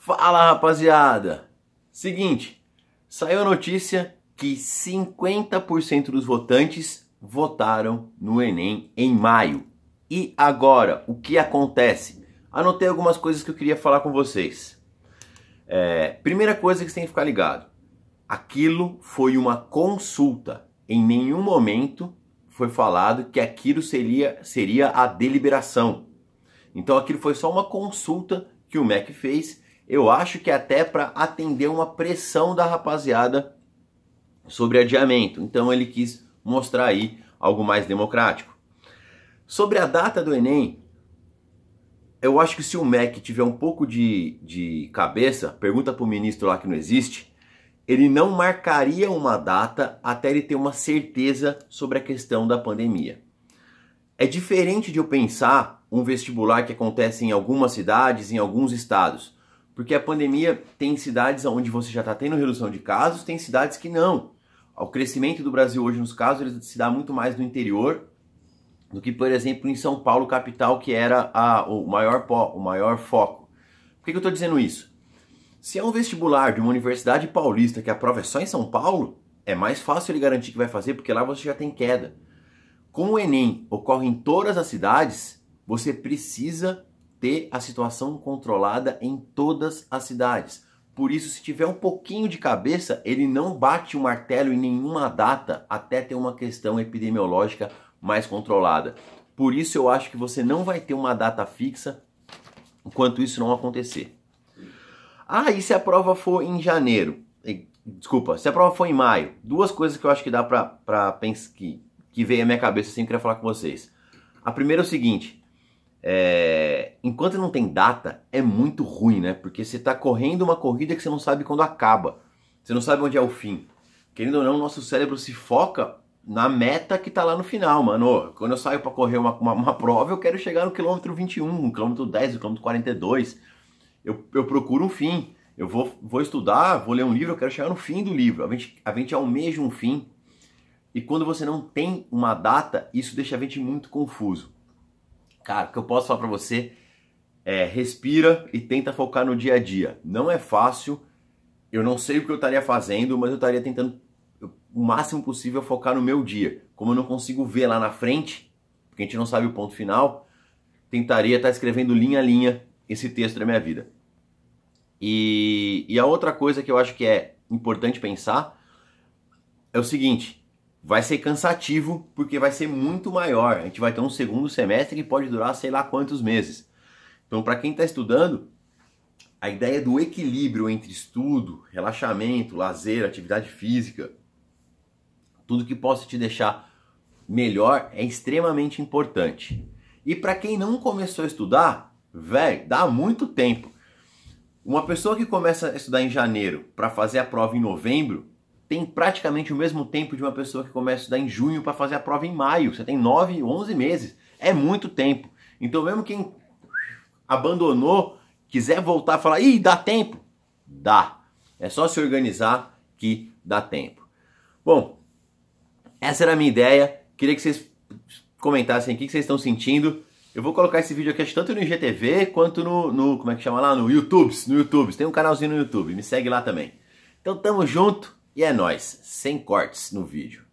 Fala, rapaziada! Seguinte, saiu a notícia que 50% dos votantes votaram no Enem em maio. E agora, o que acontece? Anotei algumas coisas que eu queria falar com vocês. Primeira coisa que você tem que ficar ligado. Aquilo foi uma consulta. Em nenhum momento foi falado que aquilo seria a deliberação. Então aquilo foi só uma consulta que o MEC fez. Eu acho que até para atender uma pressão da rapaziada sobre adiamento. Então ele quis mostrar aí algo mais democrático. Sobre a data do Enem, eu acho que se o MEC tiver um pouco de cabeça, pergunta para o ministro lá que não existe, ele não marcaria uma data até ele ter uma certeza sobre a questão da pandemia. É diferente de eu pensar um vestibular que acontece em algumas cidades, em alguns estados. Porque a pandemia tem cidades onde você já está tendo redução de casos, tem cidades que não. O crescimento do Brasil hoje nos casos ele se dá muito mais no interior do que, por exemplo, em São Paulo, capital, que era o maior foco. Por que eu estou dizendo isso? Se é um vestibular de uma universidade paulista que a prova é só em São Paulo, é mais fácil ele garantir que vai fazer, porque lá você já tem queda. Como o Enem ocorre em todas as cidades, você precisa ter a situação controlada em todas as cidades. Por isso, se tiver um pouquinho de cabeça, ele não bate o martelo em nenhuma data até ter uma questão epidemiológica mais controlada. Por isso eu acho que você não vai ter uma data fixa enquanto isso não acontecer. E se a prova for em janeiro? Desculpa, se a prova for em maio? Duas coisas que eu acho que dá pra pensar, que veio à minha cabeça assim, que eu queria falar com vocês. A primeira é o seguinte, enquanto não tem data, é muito ruim, né? Porque você tá correndo uma corrida que você não sabe quando acaba. Você não sabe onde é o fim. Querendo ou não, o nosso cérebro se foca na meta que tá lá no final, mano. Quando eu saio pra correr uma prova, eu quero chegar no quilômetro 21, no quilômetro 10, no quilômetro 42. Eu procuro um fim. Eu vou estudar, vou ler um livro, eu quero chegar no fim do livro. A gente almeja um fim. E quando você não tem uma data, isso deixa a gente muito confuso. Cara, o que eu posso falar pra você é respira e tenta focar no dia a dia. Não é fácil, eu não sei o que eu estaria fazendo, mas eu estaria tentando o máximo possível focar no meu dia. Como eu não consigo ver lá na frente, porque a gente não sabe o ponto final, tentaria estar escrevendo linha a linha esse texto da minha vida. E a outra coisa que eu acho que é importante pensar é o seguinte: vai ser cansativo porque vai ser muito maior. A gente vai ter um segundo semestre que pode durar sei lá quantos meses. Então, para quem está estudando, a ideia do equilíbrio entre estudo, relaxamento, lazer, atividade física, tudo que possa te deixar melhor é extremamente importante. E para quem não começou a estudar, velho, dá muito tempo. Uma pessoa que começa a estudar em janeiro para fazer a prova em novembro tem praticamente o mesmo tempo de uma pessoa que começa a estudar em junho para fazer a prova em maio. Você tem 9, 11 meses. É muito tempo. Então mesmo quem abandonou, quiser voltar e falar, dá tempo? Dá. É só se organizar que dá tempo. Bom, essa era a minha ideia. Queria que vocês comentassem o que vocês estão sentindo. Eu vou colocar esse vídeo aqui tanto no IGTV quanto no como é que chama lá? No YouTube. Tem um canalzinho no YouTube. Me segue lá também. Então tamo junto. E é nóis, sem cortes no vídeo.